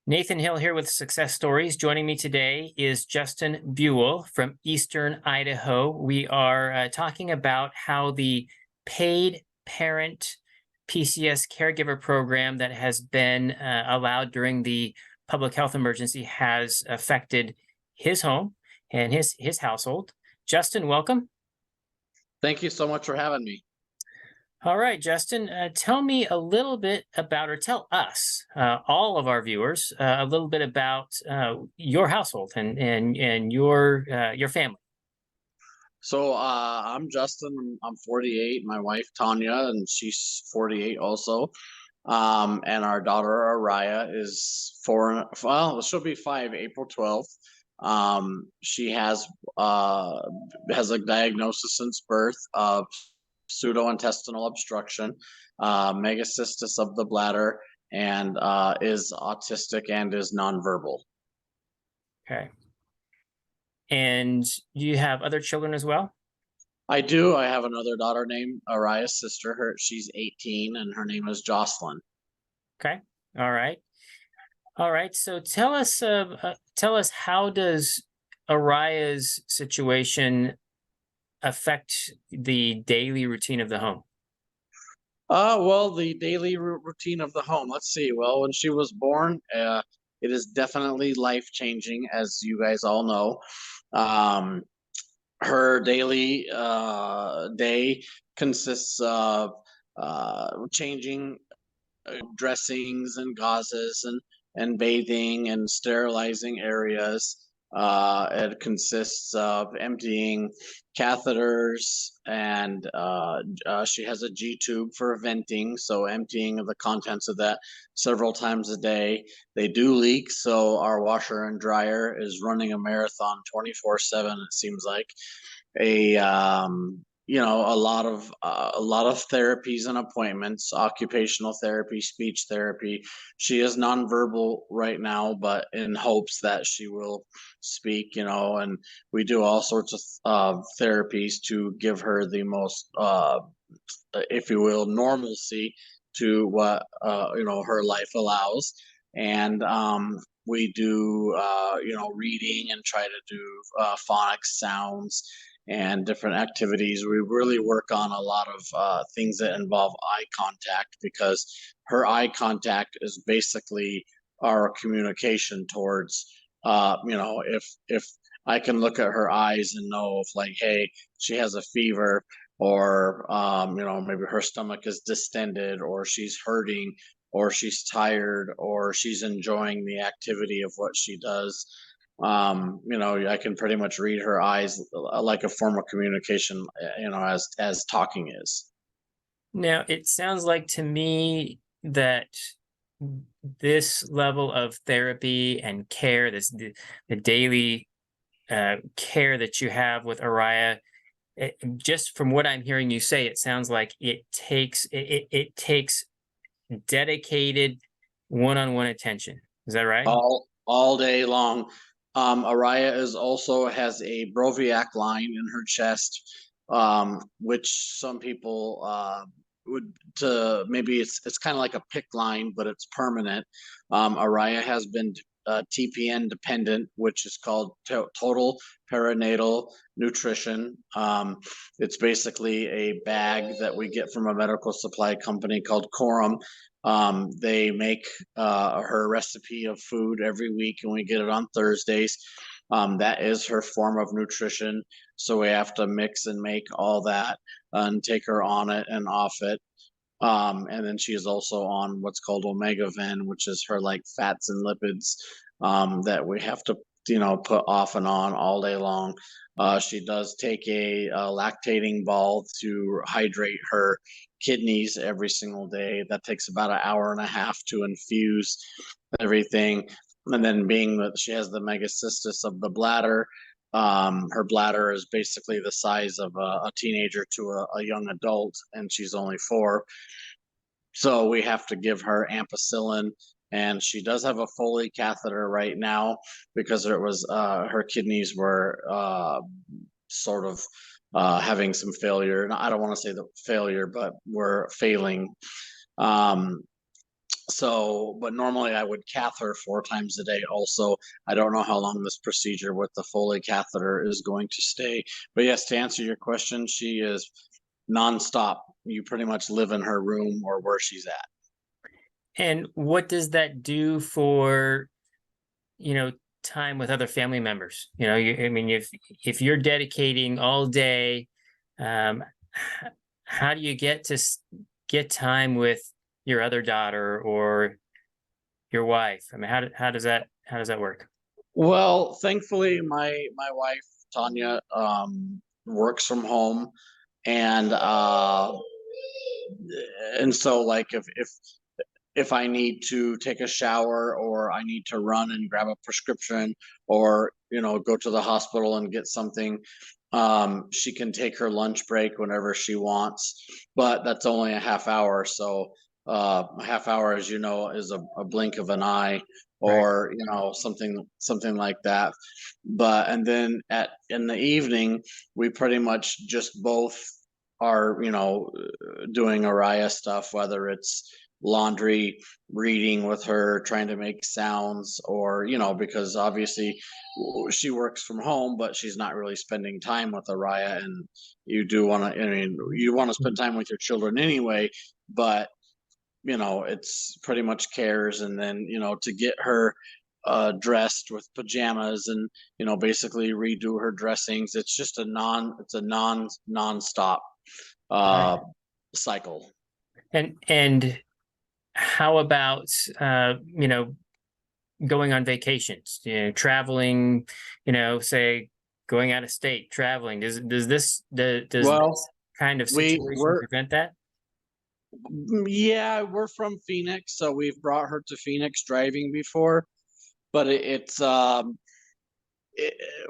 Nathan Hill here with Success Stories. Joining me today is Justin Buell from Eastern Idaho. We are talking about how the paid parent PCS caregiver program that has been allowed during the public health emergency has affected his home and his household. Justin, welcome. Thank you so much for having me. All right, Justin, tell me a little bit about, or tell us, all of our viewers, a little bit about your household and your family. So I'm Justin. I'm 48. My wife Tanya, and she's 48 also. And our daughter Araya is four. Well, she'll be 5 April 12th. She has a diagnosis since birth of pseudointestinal obstruction, megacystis of the bladder, and is autistic and is nonverbal. Okay. And you have other children as well? I do. I have another daughter named Araya's sister. She's 18, and her name is Jocelyn. Okay. All right. All right. So tell us, how does Araya's situation affect the daily routine of the home? Well, the daily routine of the home. Let's see. Well, when she was born, it is definitely life changing, as you guys all know. Um, Her daily day consists of changing dressings and gauzes and bathing and sterilizing areas. It consists of emptying catheters, and she has a G tube for venting, so emptying of the contents of that several times a day. They do leak, so our washer and dryer is running a marathon 24/7. It seems like a a lot of therapies and appointments, occupational therapy, speech therapy. She is nonverbal right now, but in hopes that she will speak, and we do all sorts of therapies to give her the most if you will, normalcy to what her life allows. And we do reading and try to do phonics sounds and different activities. We really work on a lot of things that involve eye contact, because her eye contact is basically our communication towards if I can look at her eyes and know if, like, hey, she has a fever, or maybe her stomach is distended, or she's hurting, or she's tired, or she's enjoying the activity of what she does. I can pretty much read her eyes, like a form of communication, as talking is. Now, it sounds like to me that this level of therapy and care, the daily care that you have with Araya, just from what I'm hearing you say, it sounds like it takes dedicated one-on-one attention. Is that right? All day long. Araya has a Broviac line in her chest, which some people would to maybe it's kind of like a PIC line, but it's permanent. Araya has been TPN dependent, which is called total perinatal nutrition. It's basically a bag that we get from a medical supply company called Corum. They make her recipe of food every week, and we get it on Thursdays. That is her form of nutrition. So we have to mix and make all that and take her on it and off it. And then she is also on what's called Omega Ven, which is her like fats and lipids that we have to put off and on all day long. She does take a lactating ball to hydrate her kidneys every single day. That takes about an hour and a half to infuse everything. And then, being that she has the megacystis of the bladder, her bladder is basically the size of a teenager to a young adult, and she's only 4. So we have to give her ampicillin, and she does have a Foley catheter right now because it was her kidneys were sort of having some failure. And I don't want to say the failure, but were failing. So, but normally I would cath her 4 times a day. Also, I don't know how long this procedure with the Foley catheter is going to stay. But yes, to answer your question, she is nonstop. You pretty much live in her room or where she's at. And what does that do for, you know, time with other family members? You know, I mean, if you're dedicating all day, h- how do you get to get time with your other daughter or your wife? I mean, how does that work? Well, thankfully, my wife Tanya works from home, and so like if I need to take a shower or I need to run and grab a prescription or go to the hospital and get something, she can take her lunch break whenever she wants, but that's only a half hour. So a half hour, as you know, is a blink of an eye Right. or something like that. But and then at in the evening, we pretty much just both are doing Araya stuff, whether it's laundry, reading with her, trying to make sounds, or because obviously she works from home, but she's not really spending time with Araya. And you do want to, I mean, you want to spend time with your children anyway, but it's pretty much cares. And then to get her dressed with pajamas and basically redo her dressings, it's just nonstop Right. uh cycle. And how about going on vacations, traveling, say going out of state, traveling. Does Well, this kind of we situation we're prevent that? yeah, we're from Phoenix, so we've brought her to Phoenix driving before, but it,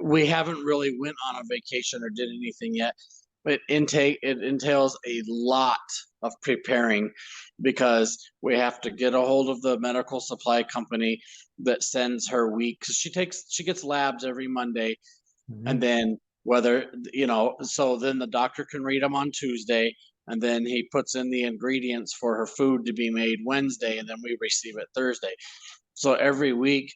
we haven't really went on a vacation or did anything yet. But it entails a lot of preparing because we have to get a hold of the medical supply company that sends her week. 'Cause she gets labs every Monday, and Mhm. then whether so then the doctor can read them on Tuesday, and then he puts in the ingredients for her food to be made Wednesday, and then we receive it Thursday. So every week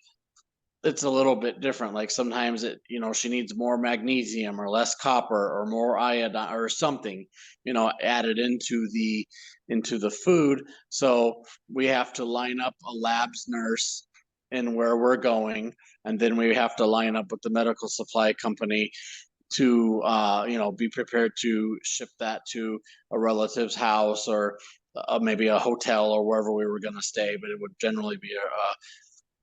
it's a little bit different. Like sometimes she needs more magnesium or less copper or more iodine or something, added into the food. So we have to line up a labs nurse in where we're going, and then we have to line up with the medical supply company to be prepared to ship that to a relative's house or maybe a hotel or wherever we were going to stay, but it would generally be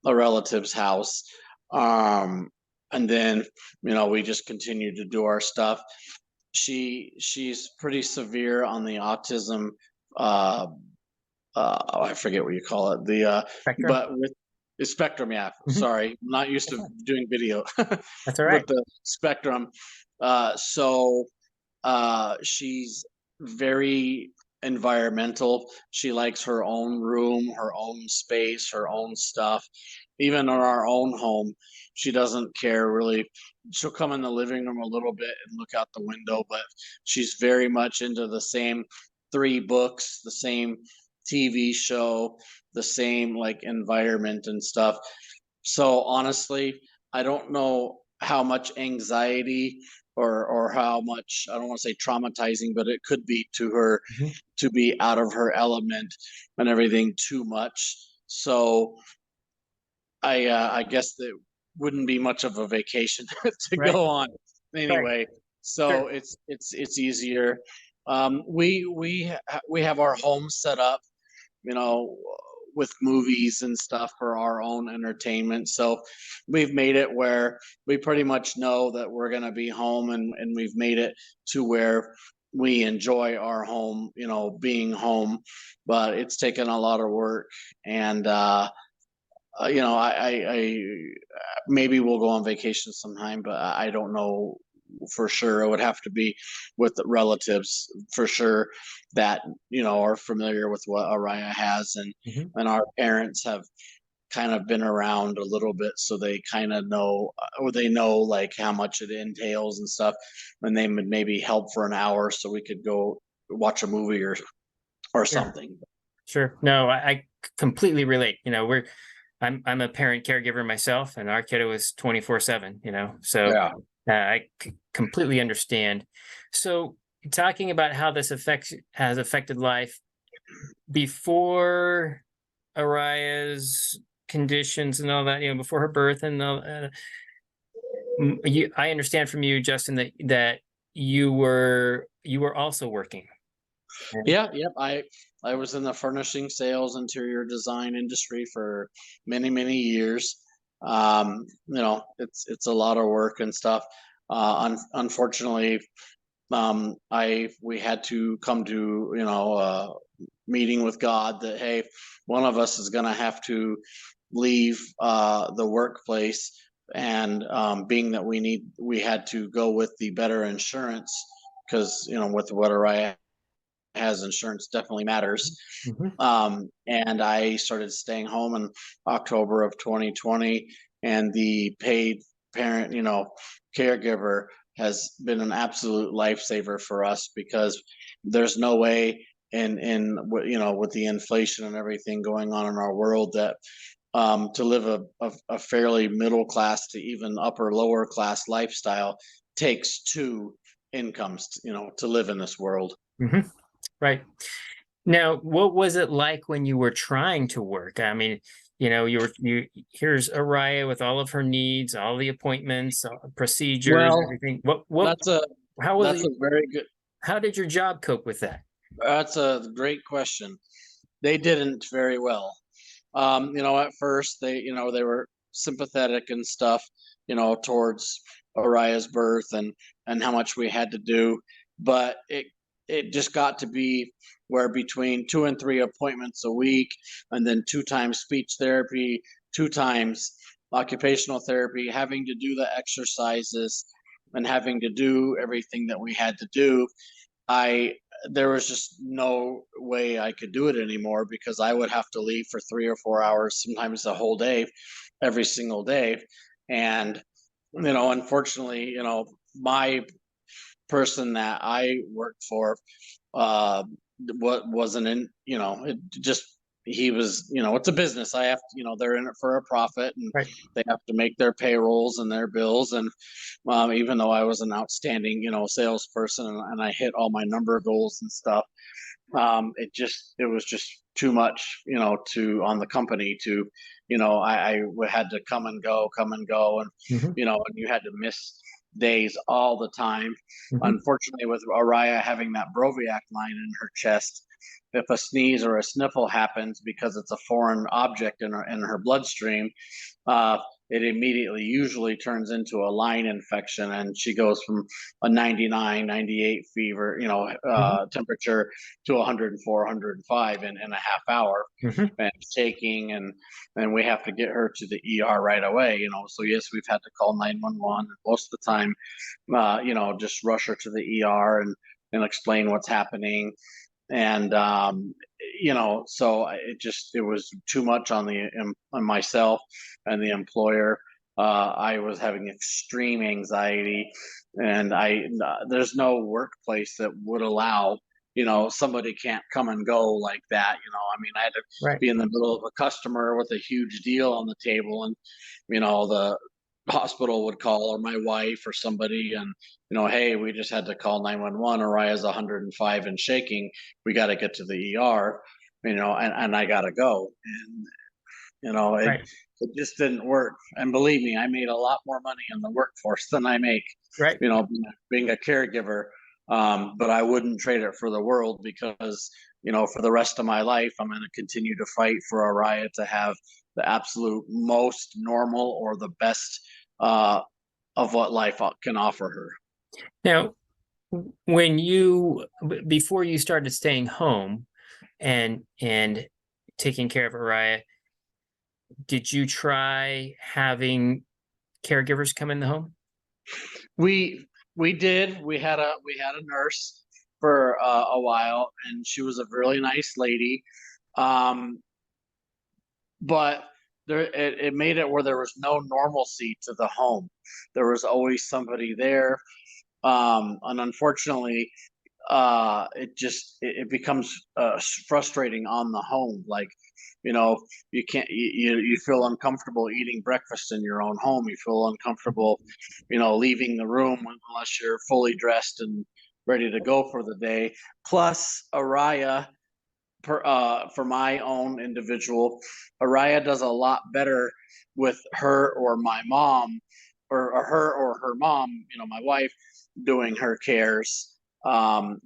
a relative's house. Um, and then we just continue to do our stuff. She's pretty severe on the autism. Uh, I forget what you call it. Spectrum. But with the spectrum, yeah. Mhm. Sorry, I'm not used That's to all right. doing video That's all with right. the spectrum. So she's very environmental. She likes her own room, her own space, her own stuff. Even in our own home, she doesn't care really. She'll come in the living room a little bit and look out the window, but she's very much into the same 3 books, the same TV show, the same like environment and stuff. So honestly, I don't know how much anxiety or how much, I don't want to say traumatizing, but it could be to her Mhm. to be out of her element and everything too much. So I guess that wouldn't be much of a vacation to Right. go on Right. anyway. So Sure. it's easier. We have our home set up, you know, with movies and stuff for our own entertainment. So we've made it where we pretty much know that we're going to be home, and we've made it to where we enjoy our home, being home, but it's taken a lot of work. And, I maybe we'll go on vacation sometime, but I don't know for sure. It would have to be with the relatives for sure that are familiar with what Araya has, and Mhm. our parents have kind of been around a little bit, so they kind of know, or they know like how much it entails and stuff, and they would maybe help for an hour so we could go watch a movie or Sure. something. Sure. No, I completely relate. I'm a parent caregiver myself, and our kiddo is 24/7. So Yeah. completely understand. So talking about how this has affected life before Araya's conditions and all that, before her birth and all, I understand from you, Justin, that you were also working. Right? Yeah, yep. I was in the furnishing, sales, interior design industry for many, many years. It's a lot of work and stuff. Unfortunately, I we had to come to meeting with God that hey, one of us is going to have to leave the workplace, and being that we had to go with the better insurance because with what Araya has, insurance definitely matters. Mhm. And I started staying home in October of 2020, and the paid parent, caregiver has been an absolute lifesaver for us because there's no way with the inflation and everything going on in our world that to live a fairly middle class to even upper lower class lifestyle takes two incomes, to live in this world. Mhm. Right. Now, what was it like when you were trying to work? I mean, here's Araya with all of her needs, all the appointments, procedures, Well, everything. What that's a how was that's it a very good how did your job cope with that? that's a great question. They didn't very well. At first they were sympathetic and stuff, towards Araya's birth and how much we had to do, but it just got to be where between 2 and 3 appointments a week, and then 2 times speech therapy, 2 times occupational therapy, having to do the exercises and having to do everything that we had to do. I There was just no way I could do it anymore because I would have to leave for 3 or 4 hours, sometimes the whole day, every single day. And, unfortunately, my person that I worked for uh what wasn't in, it just he was, it's a business. I have to, they're in it for a profit, and Right. they have to make their payrolls and their bills. And even though I was an outstanding, salesperson, and I hit all my number goals and stuff, it was just too much, to on the company to, had to come and go, and Hmm. and you had to miss days all the time. Hmm. Unfortunately, with Araya having that Broviac line in her chest, if a sneeze or a sniffle happens because it's a foreign object in her bloodstream, uh, it immediately usually turns into a line infection, and she goes from a 99, 98 fever, Hmm. temperature to 104, 105 in a half hour, Hmm. and shaking, and we have to get her to the ER right away. So yes, we've had to call 911, and most of the time, just rush her to the ER and explain what's happening. And so it was too much on on myself and the employer. I was having extreme anxiety, and there's no workplace that would allow, somebody can't come and go like that. I mean, I had to Right. be in the middle of a customer with a huge deal on the table, and the hospital would call, or my wife or somebody, and hey, we just had to call 911. Araya's 105 and shaking. We got to get to the ER, and I got to go. And you know it Right. it just didn't work. And believe me, I made a lot more money in the workforce than I make, Right. being a caregiver. But I wouldn't trade it for the world because for the rest of my life, I'm going to continue to fight for Araya to have the absolute most normal or the best uh, of what life can offer her. Now, before you started staying home and taking care of Araya, did you try having caregivers come in the home? We did. We had a nurse for a while, and she was a really nice lady. Um, but it made it where there was no normalcy to the home. There was always somebody there, and unfortunately, it becomes frustrating on the home. Like, you know, you can't you feel uncomfortable eating breakfast in your own home. You feel uncomfortable, leaving the room unless you're fully dressed and ready to go for the day. Plus, Araya, for my own individual, Araya does a lot better with her or my mom, or her or her mom, my wife, doing her cares,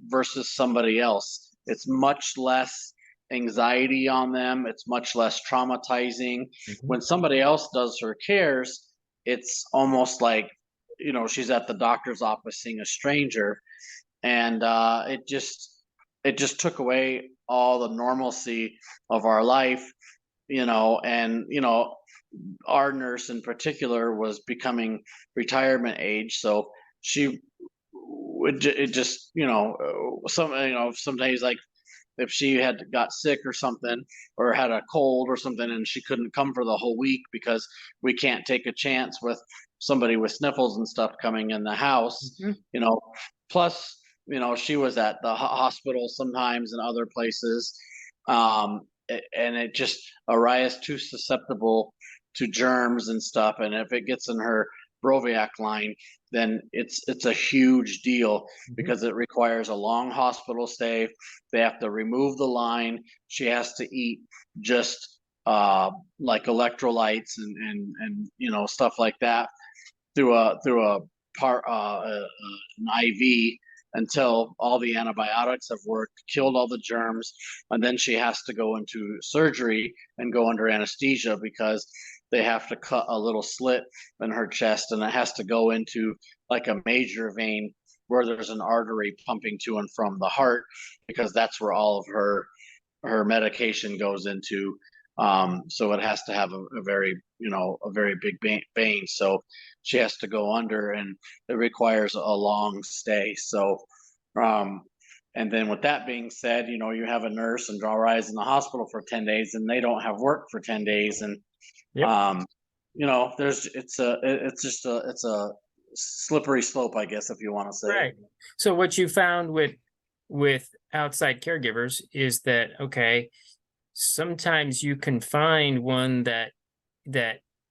versus somebody else. It's much less anxiety on them. It's much less traumatizing. Mhm. When somebody else does her cares, it's almost like, she's at the doctor's office seeing a stranger, and it just took away all the normalcy of our life, and our nurse in particular was becoming retirement age, so she it just, some days, like, if she had got sick or something, or had a cold or something, and she couldn't come for the whole week because we can't take a chance with somebody with sniffles and stuff coming in the house, Mhm. you know plus, she was at the hospital sometimes and other places, and it just, Araya's too susceptible to germs and stuff, and if it gets in her Broviac line, then it's a huge deal, Mhm. because it requires a long hospital stay. They have to remove the line. She has to eat just like electrolytes and stuff like that through a part an IV, until all the antibiotics have worked, killed all the germs, and then she has to go into surgery and go under anesthesia, because they have to cut a little slit in her chest, and it has to go into like a major vein where there's an artery pumping to and from the heart, because that's where all of her medication goes into. So it has to have a very, a very big vein. So she has to go under, and it requires a long stay. So, um, and then with that being said, you have a nurse and draw rise in the hospital for 10 days, and they don't have work for 10 days. And, Yep. um, it's a slippery slope, I guess, if you want to say. Right. So what you found with outside caregivers is that, okay, sometimes you can find one that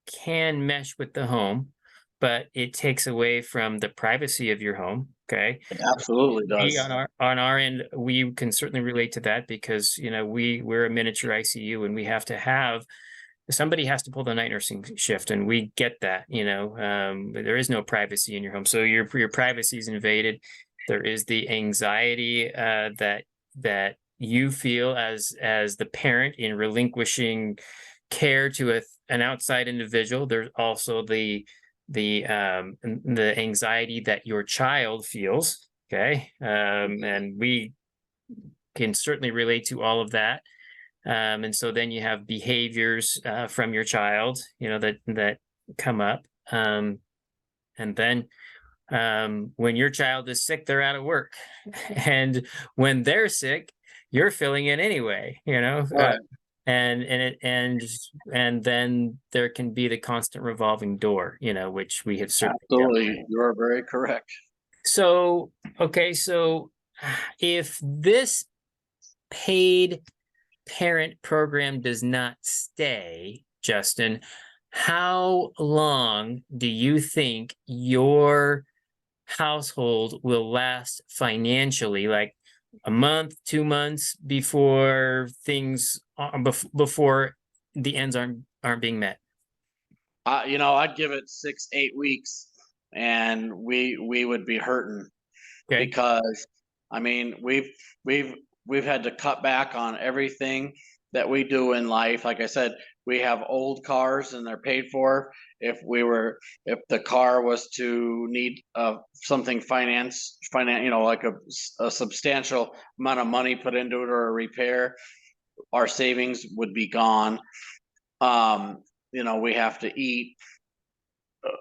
can mesh with the home, but it takes away from the privacy of your home. Okay. It absolutely We does. on our end, we can certainly relate to that because we're a miniature ICU and we have to have somebody has to pull the night nursing shift, and we get that. There is no privacy in your home, so your privacy is invaded. There is the anxiety that you feel as the parent in relinquishing care to an outside individual. There's also the anxiety that your child feels. Okay, and we can certainly relate to all of that. And so then you have behaviors from your child, that come up. And then when your child is sick, they're out of work, and when they're sick, you're filling in anyway. Right. And then there can be the constant revolving door, which we have certainly dealt with. Absolutely. You are very correct. So okay, so if this paid parent program does not stay, Justin, how long do you think your household will last financially? Like a month, 2 months before things before the ends aren't being met. I'd give it 6, 8 weeks, and we would be hurting, Okay. because, I mean, we've we've had to cut back on everything that we do in life. Like I said, we have old cars and they're paid for. If the car was to need something like a substantial amount of money put into it, or a repair, our savings would be gone. We have to eat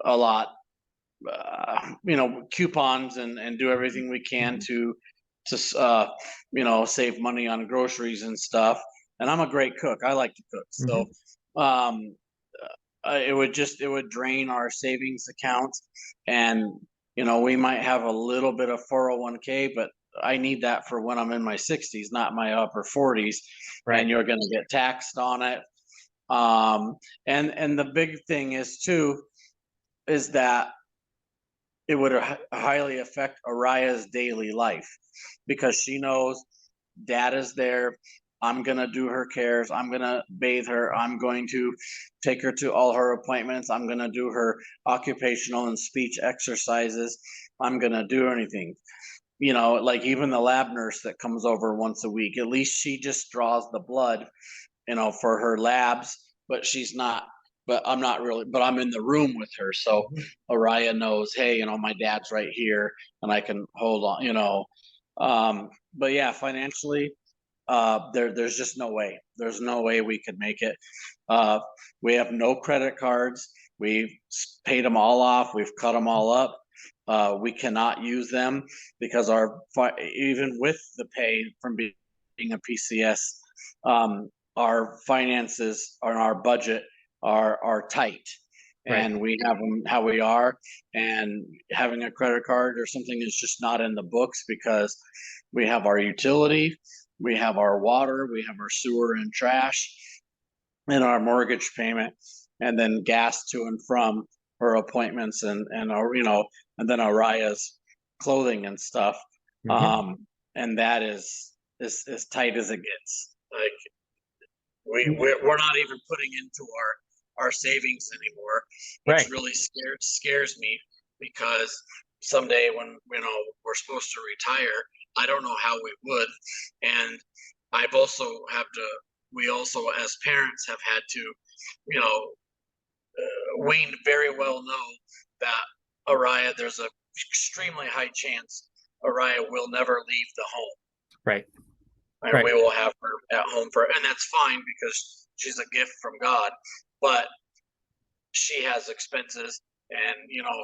a lot, coupons, and do everything we can Mhm. to save money on groceries and stuff. And I'm a great cook. I like to cook. So, Mhm. um, it would drain our savings account, and we might have a little bit of 401k, but I need that for when I'm in my 60s, not my upper 40s, and Right. you're going to get taxed on it. And the big thing is too is that it would highly affect Araya's daily life because she knows dad is there. I'm going to do her cares. I'm going to bathe her. I'm going to take her to all her appointments. I'm going to do her occupational and speech exercises. I'm going to do anything. Like even the lab nurse that comes over once a week, at least she just draws the blood, for her labs, but she's not, but I'm not really, but I'm in the room with her. So Mhm. Araya knows, hey, my dad's right here and I can hold on. But yeah, financially, there's just no way. There's no way we could make it. Uh, we have no credit cards. We've paid them all off. We've cut them all up. We cannot use them because even with the pay from being a PCS, our finances and our budget are tight, Right. and we have them how we are. And having a credit card or something is just not in the books because we have our utility, we have our water, we have our sewer and trash, and our mortgage payment, and then gas to and from her appointments and our and then Araya's clothing and stuff. Mhm. Um, and that is as tight as it gets. Like we're not even putting into our savings anymore, which Right. really scares me because someday when we're supposed to retire, I don't know how we would. And I've also have to we also as parents have had to, you know we very well know that Araya, there's a extremely high chance Araya will never leave the home, Right. and Right. we will have her at home and that's fine because she's a gift from God. But she has expenses, and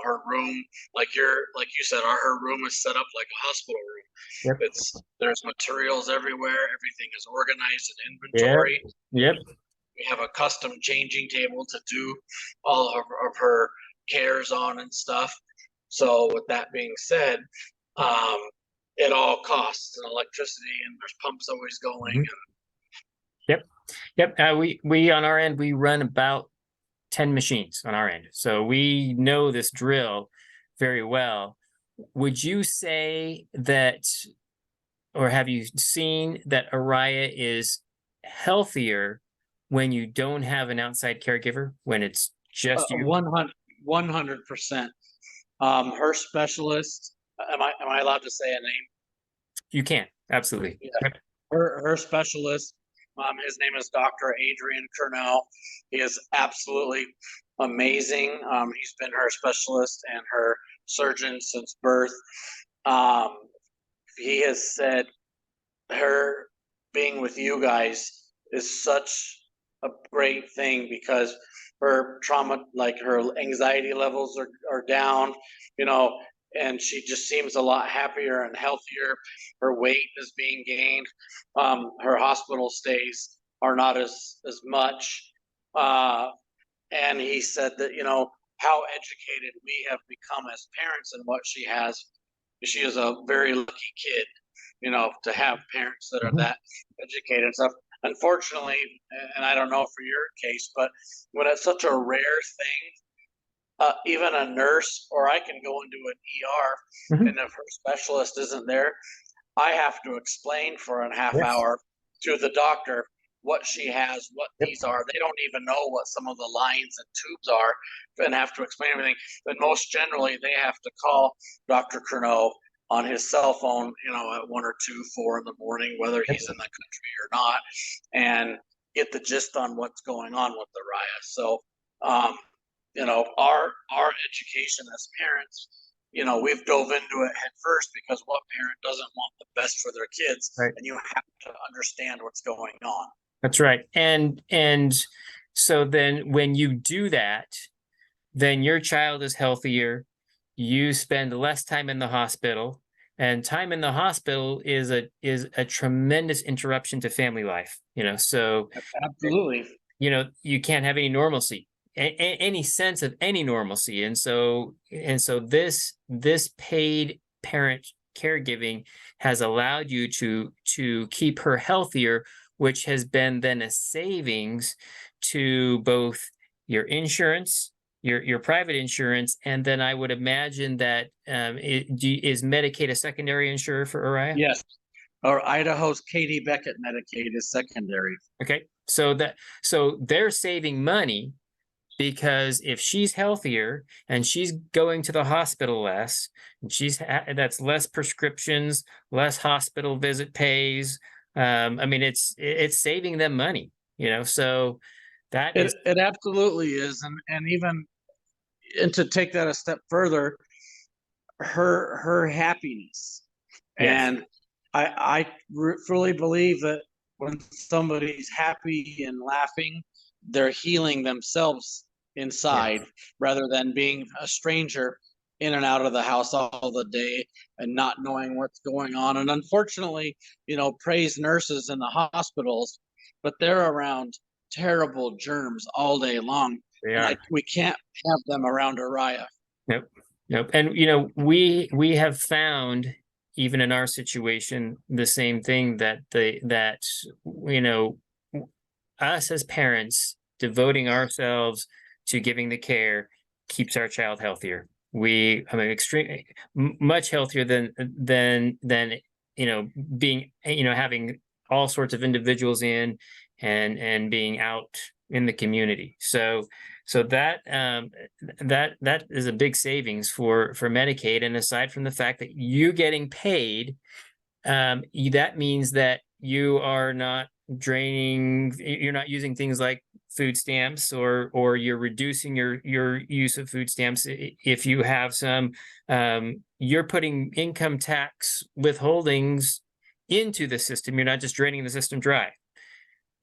her room, like you said, her room is set up like a hospital room. Yep. There's materials everywhere. Everything is organized in Yep. inventory. Yep. We have a custom changing table to do all of her cares on and stuff. So with that being said, um, it all costs and electricity, and there's pumps always going. Mhm. Yep. Yep. We on our end, we run about 10 machines on our end. So we know this drill very well. Would you say that, or have you seen that Araya is healthier when you don't have an outside caregiver, when it's just you? 100%. Her specialist. Am I allowed to say a name? You can. Absolutely. Yeah. Yep. Her specialist. His name is Dr. Adrian Kernell. He is absolutely amazing. He's been her specialist and her surgeon since birth. Um, he has said her being with you guys is such a great thing because her trauma, like her anxiety levels are down, you know, and she just seems a lot happier and healthier. Her weight is being gained. Her hospital stays are not as much. Uh, and he said that, how educated we have become as parents and what she has. She is a very lucky kid, to have parents that are Mhm. that educated and stuff. Unfortunately, and I don't know for your case, but when it's such a rare thing, even a nurse or I can go into an ER, Mhm. and if her specialist isn't there, I have to explain for a half Yes. hour to the doctor what she has, what Yep. these are. They don't even know what some of the lines and tubes are and have to explain everything. But most generally, they have to call Dr. Curnow on his cell phone, at 1 or 2, 4 in the morning, whether Yep. he's in the country or not, and get the gist on what's going on with the riot. So, um, our education as parents, we've dove into it head first because what parent doesn't want the best for their kids? Right. And you have to understand what's going on. That's right. And so then when you do that, then your child is healthier. You spend less time in the hospital, and time in the hospital is a tremendous interruption to family life. So Absolutely. you can't have any normalcy, any sense of any normalcy, and so this paid parent caregiving has allowed you to keep her healthier, which has been then a savings to both your insurance, your private insurance, and then I would imagine that is Medicaid a secondary insurer for Uriah? Yes. Or Idaho's Katie Beckett Medicaid is secondary. Okay, so they're saving money because if she's healthier and she's going to the hospital less, and that's less prescriptions, less hospital visit pays. I mean, it's saving them money, So that is It absolutely is, and even and to take that a step further, her happiness. yes, And I fully believe that when somebody's happy and laughing, they're healing themselves inside yes, rather than being a stranger in and out of the house all the day and not knowing what's going on. And unfortunately, praise nurses in the hospitals, but they're around terrible germs all day long. they And are. we can't have them around Uriah. Nope. Nope. And we have found even in our situation the same thing that you know us as parents devoting ourselves to giving the care keeps our child healthier. I mean, extreme, much healthier than being having all sorts of individuals in and being out in the community. So that is a big savings for Medicaid. And aside from the fact that you getting paid, that means that you are not you're not using things like food stamps, or you're reducing your use of food stamps. If you have some, you're putting income tax withholdings into the system. You're not just draining the system dry,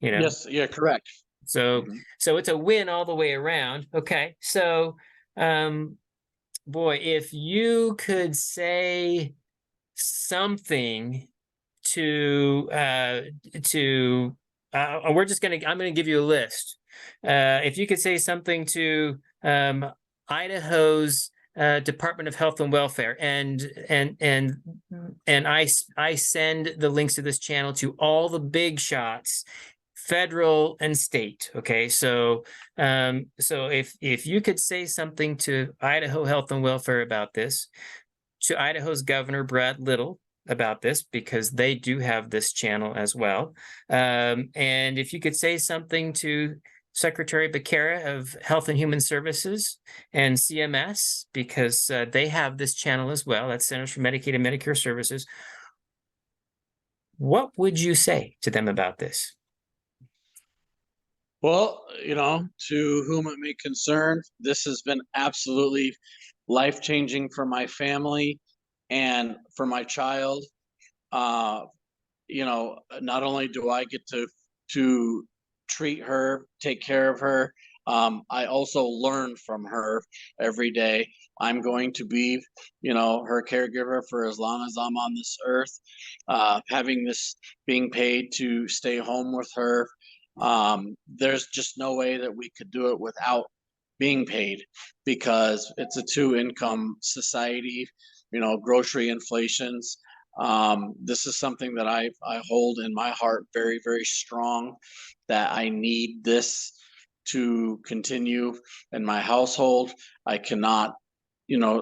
you know. Yes, you're correct. So Mhm. so it's a win all the way around. Okay. So um boy, if you could say something to I'm gonna give you a list. If you could say something to Idaho's Department of Health and Welfare, and I send the links to this channel to all the big shots, federal and state. Okay, so if you could say something to Idaho Health and Welfare about this, to Idaho's Governor Brad Little about this, because they do have this channel as well. And if you could say something to Secretary Becerra of Health and Human Services and CMS, because they have this channel as well. That's Centers for Medicaid and Medicare Services. What would you say to them about this? Well, to whom it may concern, this has been absolutely life changing for my family and for my child. Uh, not only do I get to treat her, take care of her, I also learn from her every day. I'm going to be, her caregiver for as long as I'm on this earth. Having this being paid to stay home with her, there's just no way that we could do it without being paid because it's a two-income society. Grocery inflations, this is something that I hold in my heart very, very strong, that I need this to continue in my household. I cannot,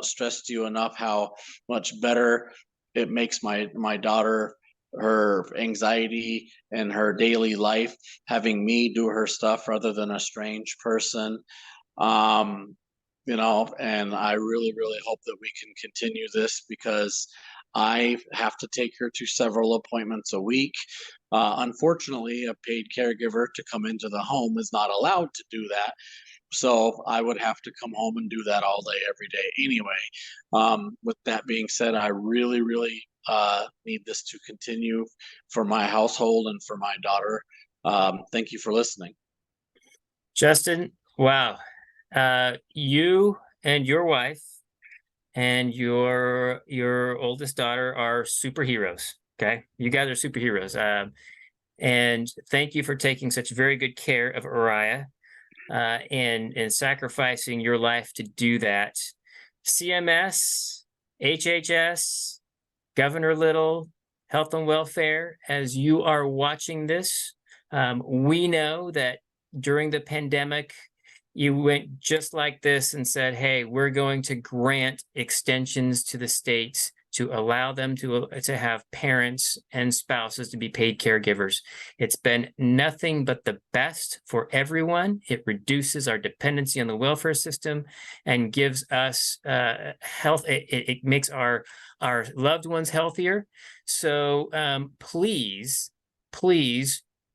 stress to you enough how much better it makes my daughter, her anxiety and her daily life, having me do her stuff rather than a strange person. Um, and I really, really hope that we can continue this because I have to take her to several appointments a week. Unfortunately, a paid caregiver to come into the home is not allowed to do that. So I would have to come home and do that all day, every day anyway. With that being said, I really, really need this to continue for my household and for my daughter. Thank you for listening. Justin, wow. You and your wife and your oldest daughter are superheroes. Okay, you guys are superheroes. And thank you for taking such very good care of Uriah, and sacrificing your life to do that. CMS, HHS, Governor Little, Health and Welfare, as you are watching this, we know that during the pandemic, you went just like this and said, hey, we're going to grant extensions to the states to allow them to have parents and spouses to be paid caregivers. It's been nothing but the best for everyone. It reduces our dependency on the welfare system and gives us health. It makes our loved ones healthier. So please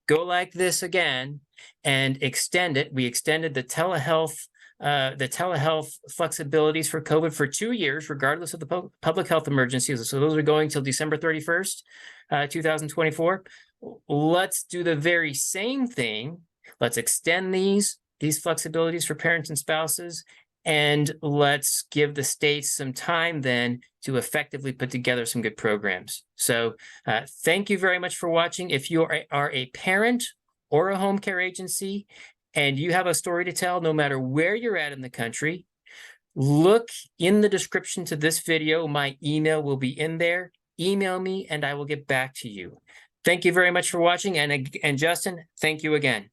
go like this again and extend it. We extended the telehealth flexibilities for COVID for 2 years, regardless of the public health emergencies. So those are going till December 31st, 2024. Let's do the very same thing. Let's extend these flexibilities for parents and spouses, and let's give the states some time then to effectively put together some good programs. So thank you very much for watching. If you are a parent or a home care agency, and you have a story to tell, no matter where you're at in the country, look in the description to this video. My email will be in there. Email me and I will get back to you. Thank you very much for watching. And Justin, thank you again.